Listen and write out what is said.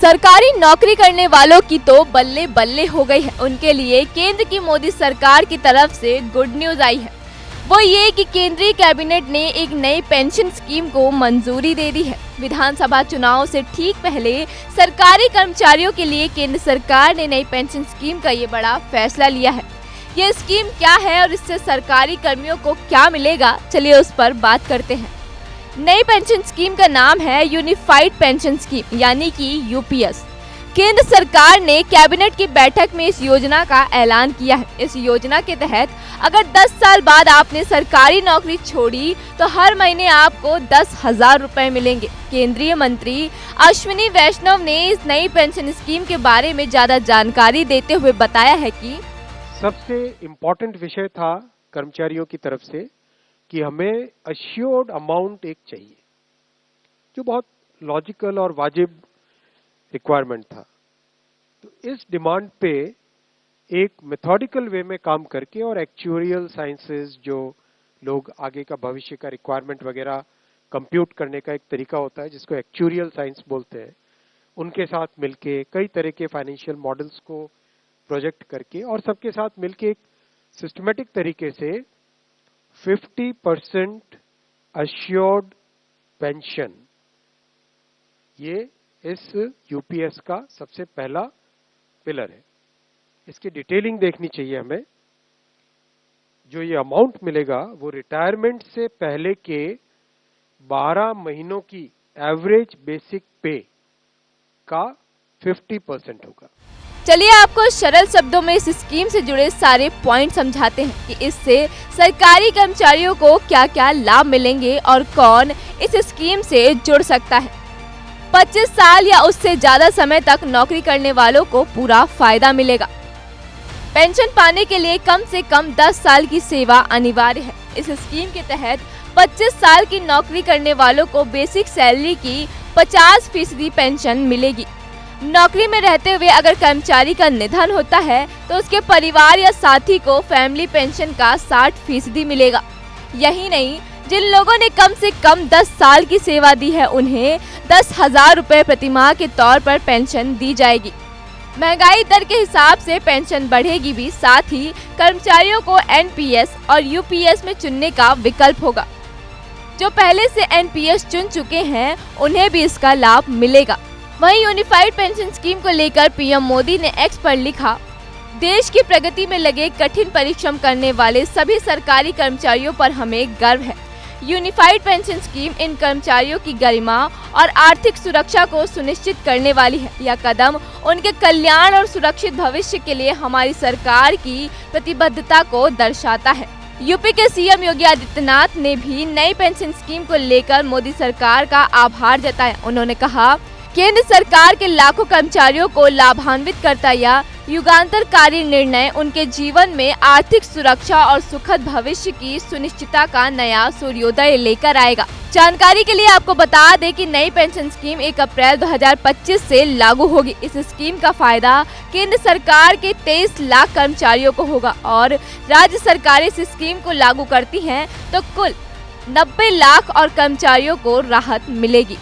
सरकारी नौकरी करने वालों की तो बल्ले बल्ले हो गई है। उनके लिए केंद्र की मोदी सरकार की तरफ से गुड न्यूज आई है। वो ये कि केंद्रीय कैबिनेट ने एक नई पेंशन स्कीम को मंजूरी दे दी है। विधानसभा चुनाव से ठीक पहले सरकारी कर्मचारियों के लिए केंद्र सरकार ने नई पेंशन स्कीम का ये बड़ा फैसला लिया है। ये स्कीम क्या है और इससे सरकारी कर्मियों को क्या मिलेगा, चलिए उस पर बात करते हैं। नई पेंशन स्कीम का नाम है यूनिफाइड पेंशन स्कीम यानी कि यूपीएस। केंद्र सरकार ने कैबिनेट की बैठक में इस योजना का ऐलान किया है। इस योजना के तहत अगर 10 साल बाद आपने सरकारी नौकरी छोड़ी तो हर महीने आपको 10,000 रुपए मिलेंगे। केंद्रीय मंत्री अश्विनी वैष्णव ने इस नई पेंशन स्कीम के बारे में ज्यादा जानकारी देते हुए बताया है कि सबसे इम्पोर्टेंट विषय था कर्मचारियों की तरफ से कि हमें अश्योर्ड अमाउंट एक चाहिए, जो बहुत लॉजिकल और वाजिब रिक्वायरमेंट था। तो इस डिमांड पे एक मेथोडिकल वे में काम करके और एक्चुअरियल साइंसेस, जो लोग आगे का भविष्य का रिक्वायरमेंट वगैरह कंप्यूट करने का एक तरीका होता है जिसको एक्चुअरियल साइंस बोलते हैं, उनके साथ मिलके कई तरह के फाइनेंशियल मॉडल्स को प्रोजेक्ट करके और सबके साथ मिलके एक सिस्टमेटिक तरीके से 50% अश्योर्ड पेंशन, ये इस यूपीएस का सबसे पहला पिलर है। इसकी डिटेलिंग देखनी चाहिए हमें। जो ये अमाउंट मिलेगा वो रिटायरमेंट से पहले के 12 महीनों की एवरेज बेसिक पे का 50% होगा। चलिए आपको सरल शब्दों में इस स्कीम से जुड़े सारे पॉइंट समझाते हैं कि इससे सरकारी कर्मचारियों को क्या क्या लाभ मिलेंगे और कौन इस स्कीम से जुड़ सकता है। 25 साल या उससे ज्यादा समय तक नौकरी करने वालों को पूरा फायदा मिलेगा। पेंशन पाने के लिए कम से कम 10 साल की सेवा अनिवार्य है। इस स्कीम के तहत 25 साल की नौकरी करने वालों को बेसिक सैलरी की 50% पेंशन मिलेगी। नौकरी में रहते हुए अगर कर्मचारी का निधन होता है तो उसके परिवार या साथी को फैमिली पेंशन का 60% मिलेगा। यही नहीं, जिन लोगों ने कम से कम 10 साल की सेवा दी है उन्हें 10,000 रुपए प्रतिमाह के तौर पर पेंशन दी जाएगी। महंगाई दर के हिसाब से पेंशन बढ़ेगी भी, साथ ही कर्मचारियों को एनपीएस और यूपीएस में चुनने का विकल्प होगा। जो पहले से एनपीएस चुन चुके हैं उन्हें भी इसका लाभ मिलेगा। वहीं यूनिफाइड पेंशन स्कीम को लेकर पीएम मोदी ने एक्स पर लिखा, देश की प्रगति में लगे कठिन परिश्रम करने वाले सभी सरकारी कर्मचारियों पर हमें गर्व है। यूनिफाइड पेंशन स्कीम इन कर्मचारियों की गरिमा और आर्थिक सुरक्षा को सुनिश्चित करने वाली है। यह कदम उनके कल्याण और सुरक्षित भविष्य के लिए हमारी सरकार की प्रतिबद्धता को दर्शाता है। यूपी के सीएम योगी आदित्यनाथ ने भी नई पेंशन स्कीम को लेकर मोदी सरकार का आभार जताया। उन्होंने कहा, केंद्र सरकार के लाखों कर्मचारियों को लाभान्वित करता यह युगांतरकारी निर्णय उनके जीवन में आर्थिक सुरक्षा और सुखद भविष्य की सुनिश्चितता का नया सूर्योदय लेकर आएगा। जानकारी के लिए आपको बता दें कि नई पेंशन स्कीम 1 अप्रैल 2025 से लागू होगी। इस स्कीम का फायदा केंद्र सरकार के 23 लाख कर्मचारियों को होगा और राज्य सरकारें इस स्कीम को लागू करती हैं तो कुल 90 लाख और कर्मचारियों को राहत मिलेगी।